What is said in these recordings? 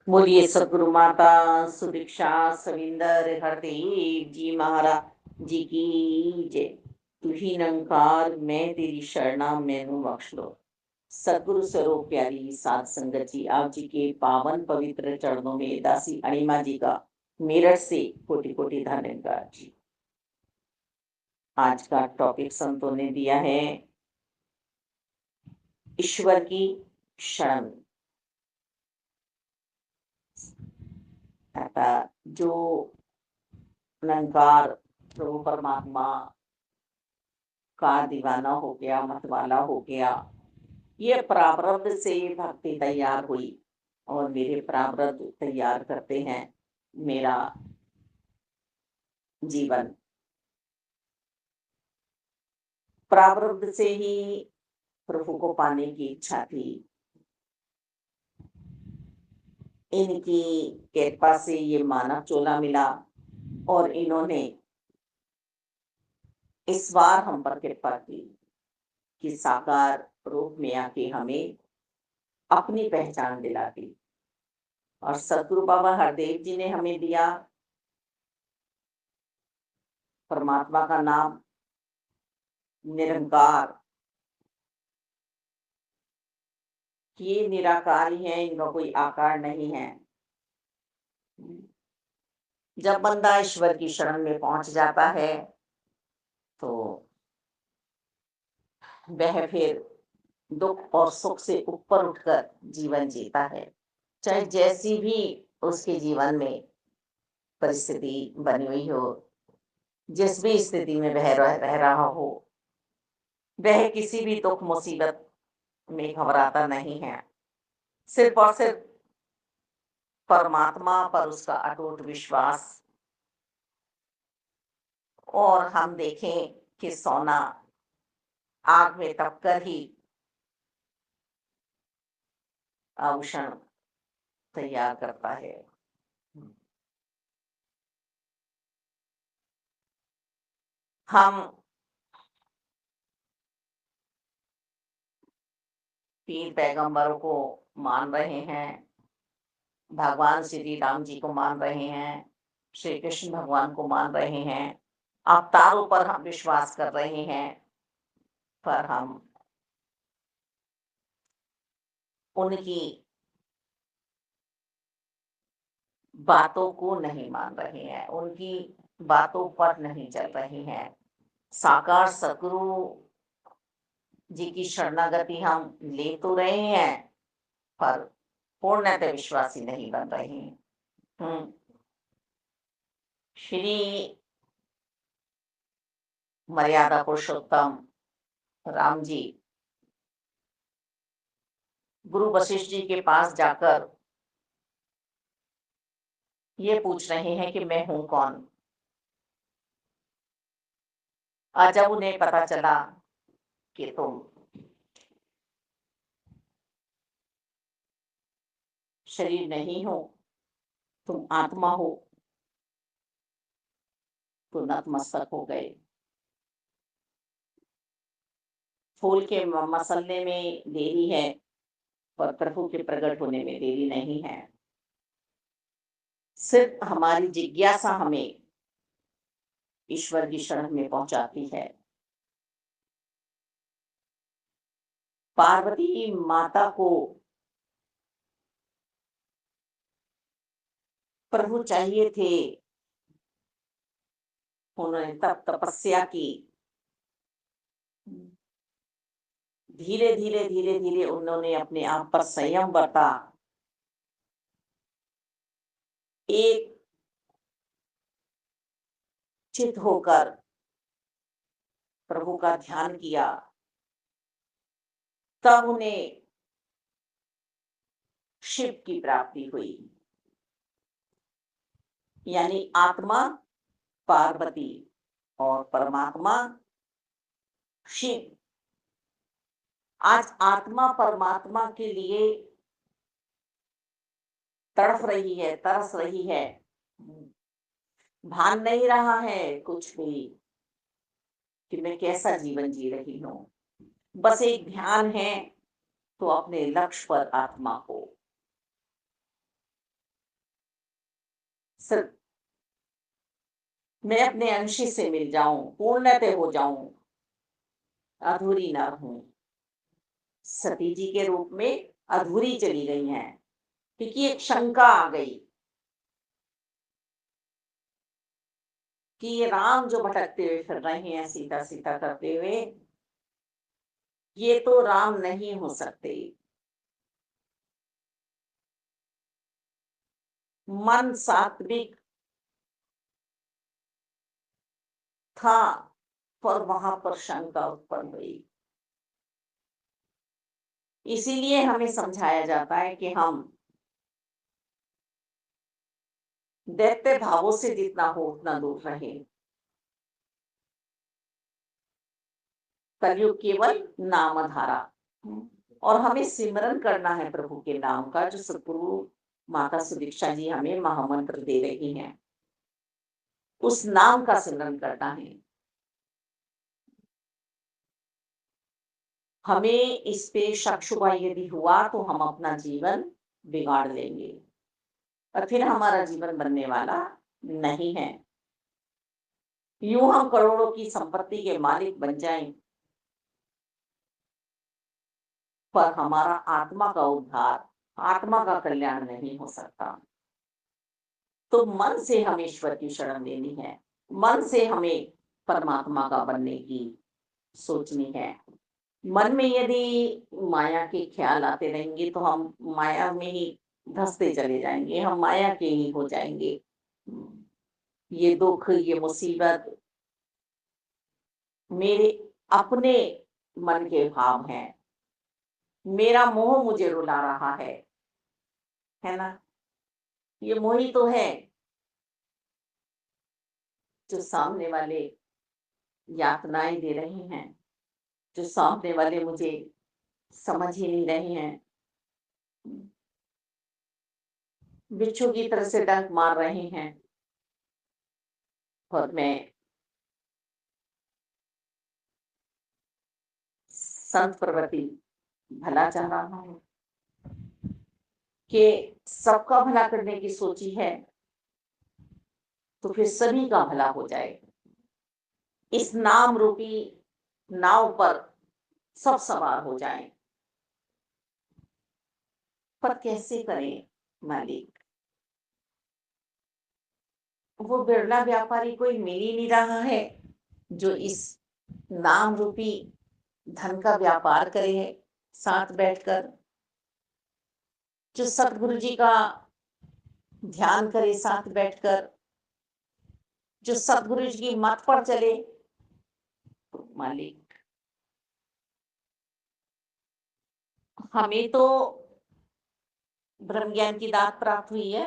बोलिए सदगुरु माता सुदीक्षा सविंदर हरदेव जी महाराज जी की जय। तू ही निरंकार मैं तेरी शरणा मैनू बख्श लो। सदगुरु स्वरूप प्यारी साध संगत जी, आप जी के पावन पवित्र चरणों में दासी अणिमा जी का मेरठ से कोटि कोटि धन्यवाद जी। आज का टॉपिक संतों ने दिया है ईश्वर की शरण। अतः जो निरंकार प्रभु परमात्मा का दीवाना हो गया, मतवाला हो गया, ये प्रारब्ध से भक्ति तैयार हुई और मेरे प्रारब्ध तैयार करते हैं मेरा जीवन। प्रारब्ध से ही प्रभु को पाने की इच्छा थी। इनकी कृपा से ये मानव चोला मिला और इन्होंने इस बार हम पर कृपा की कि साकार रूप में आके हमें अपनी पहचान दिला दी। और सतगुरु बाबा हरदेव जी ने हमें दिया परमात्मा का नाम निरंकार। ये निराकार ही है, इनका कोई आकार नहीं है। जब बंदा ईश्वर की शरण में पहुंच जाता है तो वह फिर दुख और सुख से ऊपर उठकर जीवन जीता है। चाहे जैसी भी उसके जीवन में परिस्थिति बनी हुई हो, जिस भी स्थिति में वह रह रहा हो, वह किसी भी दुख मुसीबत में घबराता नहीं है। सिर्फ और सिर्फ परमात्मा पर उसका अटूट विश्वास। और हम देखें कि सोना आग में तपकर ही आभूषण तैयार करता है। हम पीर पैगंबरों को मान रहे हैं, भगवान श्री राम जी को मान रहे हैं, श्री कृष्ण भगवान को मान रहे हैं, अवतारों पर हम विश्वास कर रहे हैं, पर हम उनकी बातों को नहीं मान रहे हैं, उनकी बातों पर नहीं चल रहे हैं। साकार सदगुरु जी की शरणागति हम ले तो रहे हैं, पर पूर्णतः विश्वासी नहीं बन रहे हैं। श्री मर्यादा पुरुषोत्तम राम जी गुरु वशिष्ठ जी के पास जाकर ये पूछ रहे हैं कि मैं हूं कौन। और जब उन्हें पता चला कि तुम शरीर नहीं हो, तुम आत्मा हो, तो नतमस्तक हो गए। फूल के मसलने में देरी है, पर प्रभु के प्रकट होने में देरी नहीं है। सिर्फ हमारी जिज्ञासा हमें ईश्वर की शरण में पहुंचाती है। पार्वती माता को प्रभु चाहिए थे, उन्होंने तब तपस्या की। धीरे धीरे धीरे धीरे उन्होंने अपने आप पर संयम बरता, एक चित होकर प्रभु का ध्यान किया। तब उन्हें शिव की प्राप्ति हुई, यानी आत्मा पार्वती और परमात्मा शिव। आज आत्मा परमात्मा के लिए तड़फ रही है, तरस रही है। भान नहीं रहा है कुछ भी कि मैं कैसा जीवन जी रही हूं। बस एक ध्यान है तो अपने लक्ष्य पर आत्मा को सिर्फ मैं अपने अंश से मिल जाऊं, पूर्णतः हो जाऊं, अधूरी ना रहूं। सती जी के रूप में अधूरी चली गई हैं क्योंकि एक शंका आ गई कि ये राम जो भटकते हुए फिर रहे हैं सीता सीता करते हुए, ये तो राम नहीं हो सकते। मन सात्विक था पर वहां पर शंका उत्पन्न हुई। इसीलिए हमें समझाया जाता है कि हम दैत्य भावों से जितना हो उतना दूर रहें। कलयुग केवल नाम धारा, और हमें सिमरन करना है प्रभु के नाम का, जो सतगुरु माता सुदीक्षा जी हमें महामंत्र दे रही हैं। उस नाम का सिमरन करना है। हमें इस पे शक शुबा यदि हुआ तो हम अपना जीवन बिगाड़ लेंगे और फिर हमारा जीवन बनने वाला नहीं है। यूं हम करोड़ों की संपत्ति के मालिक बन जाएं, पर हमारा आत्मा का उद्धार, आत्मा का कल्याण नहीं हो सकता। तो मन से हमें ईश्वर की शरण लेनी है, मन से हमें परमात्मा का बनने की सोचनी है। मन में यदि माया के ख्याल आते रहेंगे तो हम माया में ही धंसते चले जाएंगे, हम माया के ही हो जाएंगे। ये दुख, ये मुसीबत मेरे अपने मन के भाव हैं, मेरा मोह मुझे रुला रहा है ना? ये मोह ही तो है जो सामने वाले यातनाएं दे रहे हैं, जो सामने वाले मुझे समझ ही नहीं रहे हैं, बिच्छू की तरह से डंक मार रहे हैं। और मैं संत प्रवृत्ति भला चाह रहा हूँ कि सबका भला करने की सोची है तो फिर सभी का भला हो जाए। इस नाम रूपी नाव पर सब सवार हो जाएं। पर कैसे करें मालिक? वो बिरला व्यापारी कोई मिल ही नहीं रहा है जो इस नाम रूपी धन का व्यापार करे साथ बैठकर, जो सतगुरु जी का ध्यान करे साथ बैठकर, जो सतगुरु जी की मत पर चले। तो मालिक, हमें तो ब्रह्म ज्ञान की दात प्राप्त हुई है,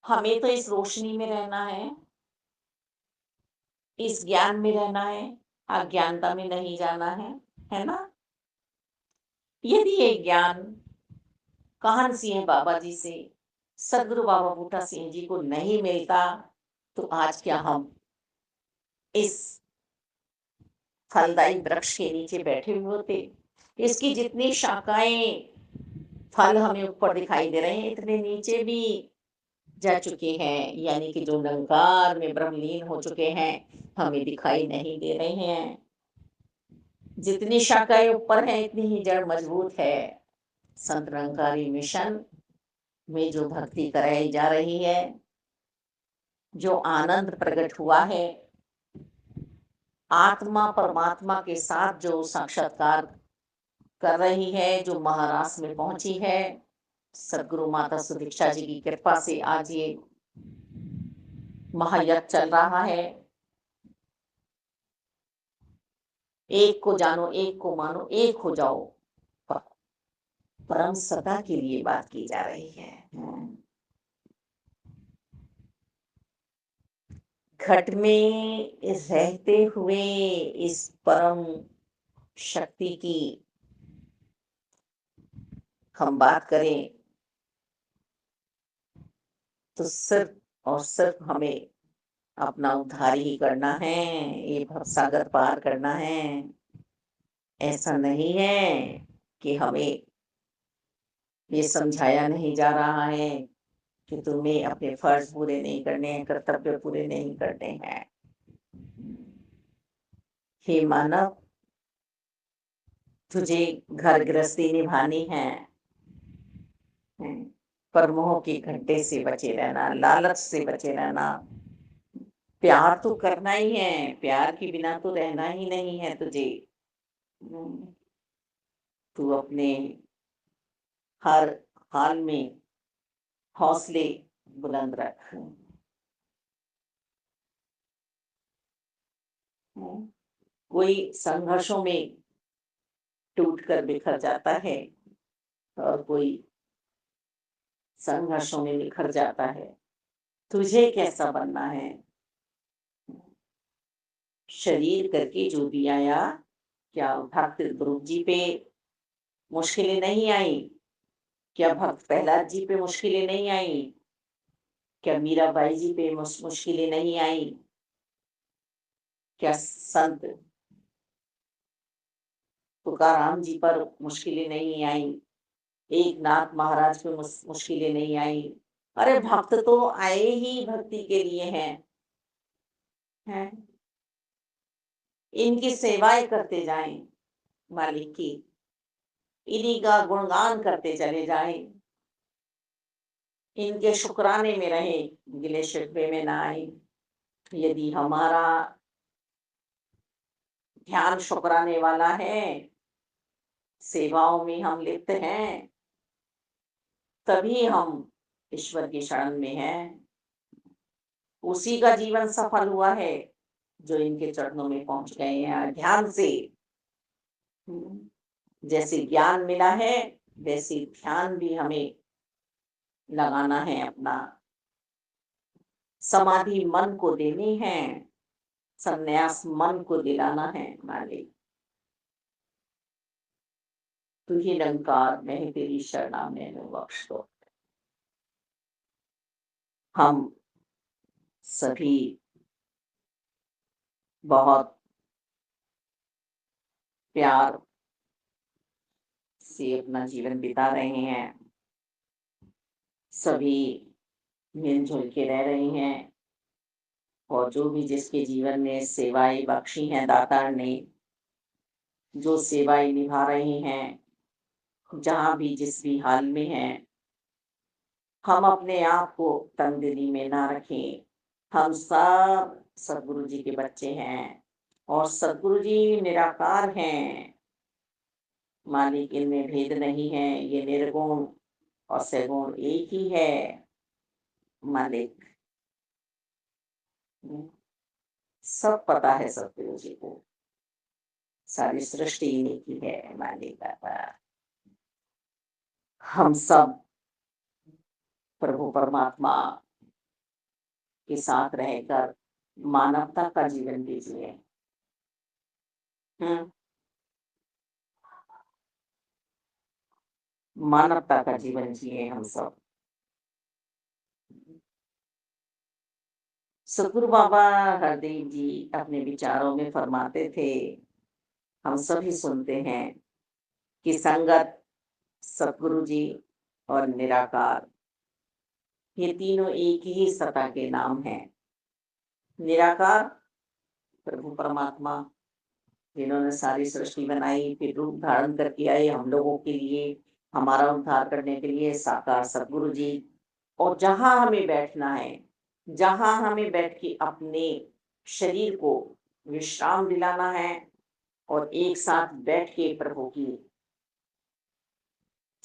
हमें तो इस रोशनी में रहना है, इस ज्ञान में रहना है, अज्ञानता में नहीं जाना है ना? यदि ये ज्ञान काहन सिंह बाबा जी से, सदगुरु बाबा बूटा सिंह जी को नहीं मिलता तो आज क्या हम इस फलदायी वृक्ष के नीचे बैठे हुए होते? इसकी जितनी शाखाएं, फल हमें ऊपर दिखाई दे रहे हैं, इतने नीचे भी जा चुके हैं, यानी कि जो निरंकार में ब्रह्मलीन हो चुके हैं हमें दिखाई नहीं दे रहे हैं। जितनी शाखाएं ऊपर हैं इतनी ही जड़ मजबूत है। संत निरंकारी मिशन में जो भक्ति कराई जा रही है, जो आनंद प्रकट हुआ है, आत्मा परमात्मा के साथ जो साक्षात्कार कर रही है, जो महाराष्ट्र में पहुंची है, सदगुरु माता सुदीक्षा जी की कृपा से आज ये महायज्ञ चल रहा है। एक को जानो, एक को मानो, एक हो जाओ, परम सत्ता के लिए बात की जा रही है। घट में रहते हुए इस परम शक्ति की हम बात करें तो सिर्फ और सिर्फ हमें अपना उद्धार ही करना है, ये भवसागर पार करना है। ऐसा नहीं है कि हमें ये समझाया नहीं जा रहा है कि तुम्हें अपने फर्ज पूरे नहीं करने हैं, कर्तव्य पूरे नहीं करने हैं। हे मानव, तुझे घर गृहस्थी निभानी है, पर मोह के घंटे से बचे रहना, लालच से बचे रहना। प्यार तो करना ही है, प्यार के बिना तो रहना ही नहीं है तुझे। तू अपने हर हाल में हौसले बुलंद रख। कोई संघर्षों में टूट कर बिखर जाता है और कोई संघर्षों में निखर जाता है। तुझे कैसा बनना है? शरीर करके जो भी आया, क्या भक्त ध्रुव जी पे मुश्किलें नहीं आई? क्या भक्त प्रहलाद जी पे मुश्किलें नहीं आई? क्या मीराबाई जी पे मुश्किलें नहीं आई? क्या संत तुकाराम जी पर मुश्किलें नहीं आई? एक नाथ महाराज पे मुश्किलें नहीं आई? अरे भक्त तो आए ही भक्ति के लिए हैं। इनकी सेवाएं करते जाएं मालिक की, इन्हीं का गुणगान करते चले जाएं, इनके शुक्राने में रहे, गिले शिकवे में ना आए। यदि हमारा ध्यान शुक्राने वाला है, सेवाओं में हम लिप्त हैं, तभी हम ईश्वर की शरण में हैं। उसी का जीवन सफल हुआ है जो इनके चरणों में पहुंच गए हैं ध्यान से। जैसे ज्ञान मिला है, वैसे ध्यान भी हमें लगाना है अपना। समाधि मन को देनी है, संन्यास मन को दिलाना है मालिक। तू ही निरंकार, मैं ही तेरी शरणा में हूँ, बख्श दो। हम सभी बहुत प्यार से अपना जीवन बिता रहे हैं, सभी मिलजुल के रह रहे हैं, और जो भी जिसके जीवन में सेवाएं बख्शी हैं दातार ने, जो सेवाएं निभा रहे हैं, जहाँ भी जिस भी हाल में हैं, हम अपने आप को तंगदिली में ना रखें। हम सब सदगुरु जी के बच्चे हैं और सदगुरु जी निराकार हैं मालिक, इनमें भेद नहीं है। ये निर्गुण और सगुण एक ही है मालिक। सब पता है सदगुरु जी को, सारी सृष्टि इन्हीं की है मालिक बाबा। हम सब प्रभु परमात्मा के साथ रहकर मानवता का जीवन जीजिए। मानवता का जीवन जिए हम सब। सदगुरु बाबा हरदेव जी अपने विचारों में फरमाते थे, हम सभी सुनते हैं कि संगत, सतगुरु जी और निराकार, ये तीनों एक ही सत्ता के नाम हैं। निराकार प्रभु परमात्मा, जिन्होंने सारी सृष्टि बनाई, फिर रूप धारण करके आए हम लोगों के लिए, हमारा उद्धार करने के लिए, साकार सतगुरु जी। और जहां हमें बैठना है, जहां हमें बैठ के अपने शरीर को विश्राम दिलाना है और एक साथ बैठ के प्रभु की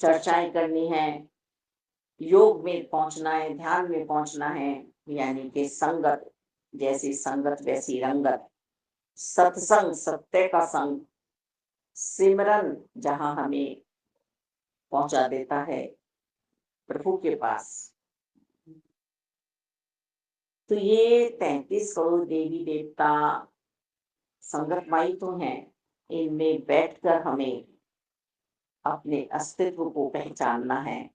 चर्चाएं करनी है, योग में पहुंचना है, ध्यान में पहुंचना है, यानी कि संगत, जैसी संगत वैसी रंगत, सत्संग सत्य का संग, सिमरन जहां हमें पहुंचा देता है प्रभु के पास। तो ये 33 करोड़ देवी देवता संगतमाई तो हैं, इनमें बैठकर हमें अपने अस्तित्व को पहचानना है।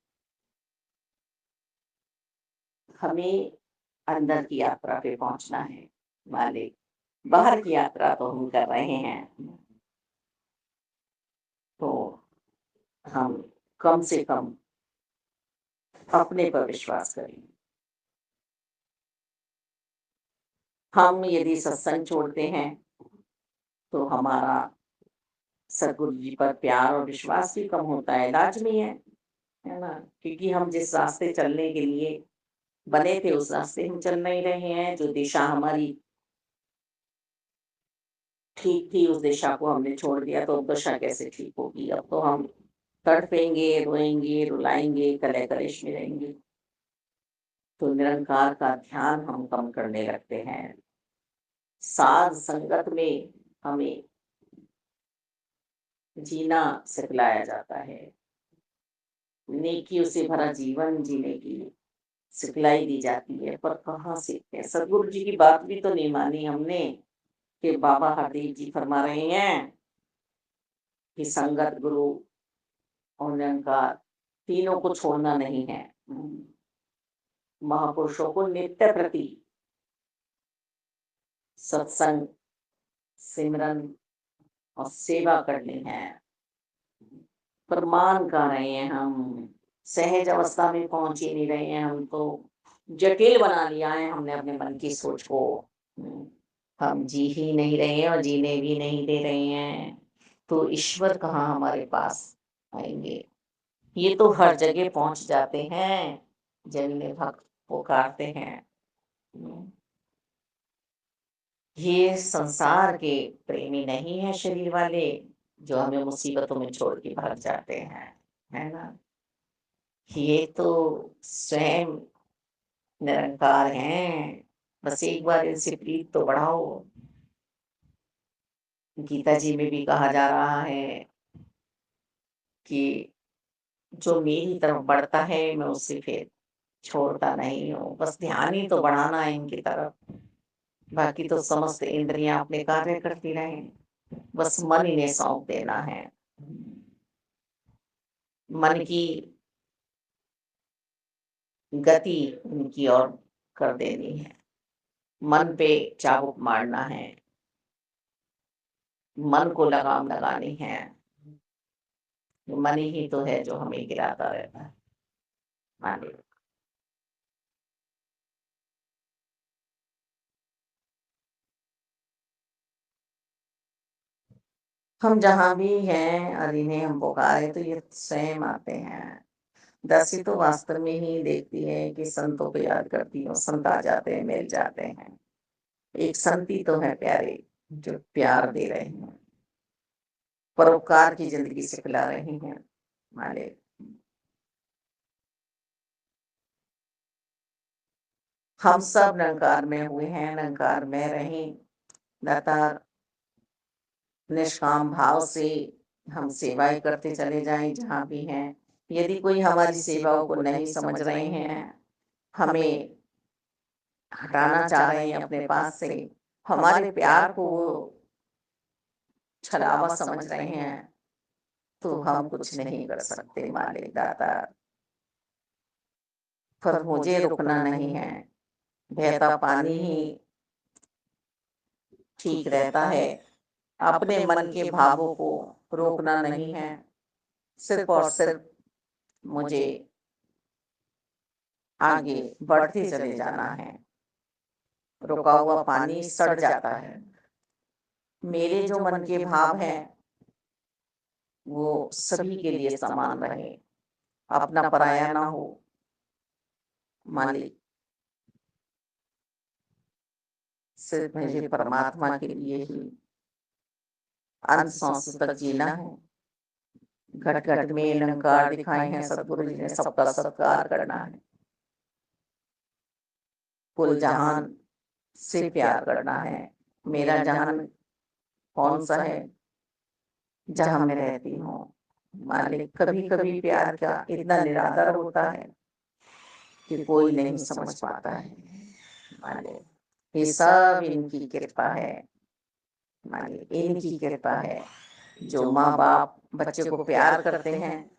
हमें अंदर की यात्रा पे पहुंचना है मालिक, बाहर की यात्रा तो हम कर रहे हैं। तो हम कम से कम अपने पर विश्वास करें। हम यदि सत्संग छोड़ते हैं तो हमारा सद्गुरु जी पर प्यार और विश्वास भी कम होता है, लाज़मी है ना? क्योंकि हम जिस रास्ते चलने के लिए बने थे उस रास्ते हम चल नहीं रहे हैं, जो दिशा हमारी ठीक थी उस दिशा को हमने छोड़ दिया तो अब दशा कैसे ठीक होगी? अब तो हम तड़पेंगे, रोएँगे, रुलाएँगे, कलह कलेश में रहेंगे। तो निरंकार का ध्यान हम कम करने लगते हैं। साध संगत में हमें जीना सिखलाया जाता है। नेकियों से भरा जीवन जीने की सिखलाई दी जाती है, पर कहाँ सीखते हैं? सद्गुरु जी की बात भी तो नहीं मानी हमने कि बाबा हरदेव जी फरमा रहे हैं कि संगत, गुरु और निरंकार तीनों को छोड़ना नहीं है। महापुरुषों को नित्य प्रति सत्संग, सिमरन और सेवा करनी है। पर मान कहाँ रहे हैं हम? सहज अवस्था में पहुँच ही नहीं रहे हैं, हम तो जटिल बना लिया है हमने अपने मन की सोच को। हुँ, हम जी ही नहीं रहे हैं और जीने भी नहीं दे रहे हैं, तो ईश्वर कहाँ हमारे पास आएँगे? ये तो हर जगह पहुँच जाते हैं, जब इन्हें भक्त पुकारते हैं। हुँ, ये संसार के प्रेमी नहीं है शरीर वाले, जो हमें मुसीबतों में छोड़ के भाग जाते हैं, है ना? ये तो स्वयं निरंकार हैं, बस एक बार इनसे प्रीत तो बढ़ाओ। गीता जी में भी कहा जा रहा है कि जो मेरी तरफ बढ़ता है मैं उसे फिर छोड़ता नहीं हूँ, बस ध्यान ही तो बढ़ाना है इनकी तरफ, बाकी तो समस्त इंद्रियाँ अपने कार्य करती रहें, बस मन इन्हें सौंप देना है। मन की गति उनकी ओर कर देनी है, मन पे चाबुक मारना है, मन को लगाम लगानी है। मन ही तो है जो हमें गिराता रहता है। मान ली हम जहाँ भी हैं और इन्हें हम पुकारे तो ये स्वयं आते हैं। दासी तो वास्तव में ही देखती है कि संतों को याद करती हूँ, संत आ जाते हैं, मिल जाते हैं। एक संती तो है प्यारे, जो प्यार दे रहे हैं, परोपकार की ज़िंदगी सिखला रही हैं। मालिक, हम सब निरंकार में हुए हैं, निरंकार में रहें। दातार निष्काम भाव से हम सेवाएँ करते चले जाएँ जहाँ भी हैं। यदि कोई हमारी सेवाओं को नहीं समझ रहे हैं, हमें हटाना चाह रहे हैं अपने पास से, हमारे प्यार को वो छलावा समझ रहे हैं, तो हम कुछ नहीं कर सकते मालिक दाता। पर मुझे रुकना नहीं है, बहता पानी ही ठीक रहता है, अपने मन के भावों को रोकना नहीं है, सिर्फ़ और सिर्फ़ मुझे आगे बढ़ते चले जाना है। रुका हुआ पानी सड़ जाता है। मेरे जो मन के भाव हैं, वो सभी के लिए समान रहें, अपना पराया ना हो। मालिक, सिर्फ मुझे परमात्मा के लिए ही अंत सांस तक जीना है। घट घट में निरंकार दिखाए हैं सतगुरु जी ने, सबका सत्कार करना है। कुल जहान से प्यार करना है। मेरा जहान कौन सा है? जहाँ मैं रहती हूँ। मालिक, कभी कभी प्यार का इतना निरादर होता है कि कोई नहीं समझ पाता है। मालिक, ये सब इनकी कृपा है। मालिक, इनकी कृपा है। जो माँ बाप बच्चे को प्यार करते हैं,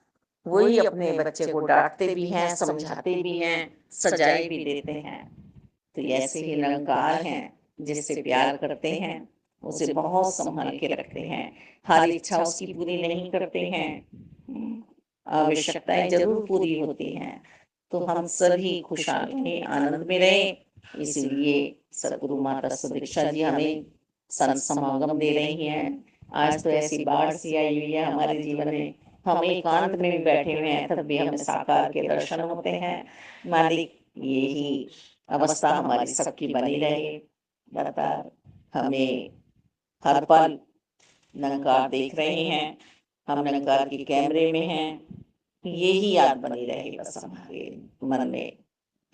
वही अपने बच्चे को डांटते भी हैं, समझाते भी हैं, सजाए भी देते हैं। तो ऐसे ही निरंकार हैं, जिससे प्यार करते हैं, उसे बहुत संभाल के रखते हैं। हर इच्छा उसकी पूरी नहीं करते हैं, आवश्यकताएं जरूर पूरी होती हैं, तो हम सभी खुशहाल रहें, आनंद में रहें। इसीलिए सदगुरु माता सुदीक्षा जी हमें संत समागम दे रही हैं। आज तो ऐसी बाढ़ सी आई हुई है हमारे जीवन में, हम एकांत में भी बैठे हुए हैं, तब भी हमें साकार के दर्शन होते हैं। मालिक, यही अवस्था हमारी सबकी बनी रहे। लगातार हमें हर पल निरंकार देख रहे हैं, हम निरंकार के कैमरे में हैं। यही याद बनी रहे बस हमारे मन में।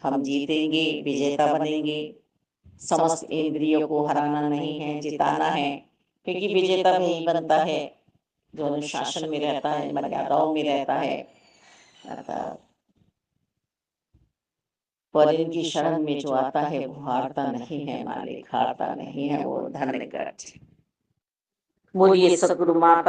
हम जीतेंगे, विजेता बनेंगे। समस्त इंद्रियों को हराना नहीं है, जिताना है। क्योंकि विजेता वही बनता है जो अनुशासन में रहता है, मर्यादाओं में रहता है। अर्थात पर इनकी शरण में जो आता है वो हारता नहीं है मालिक, हारता नहीं है वो। धन्य कर। बोलिए सदगुरु माता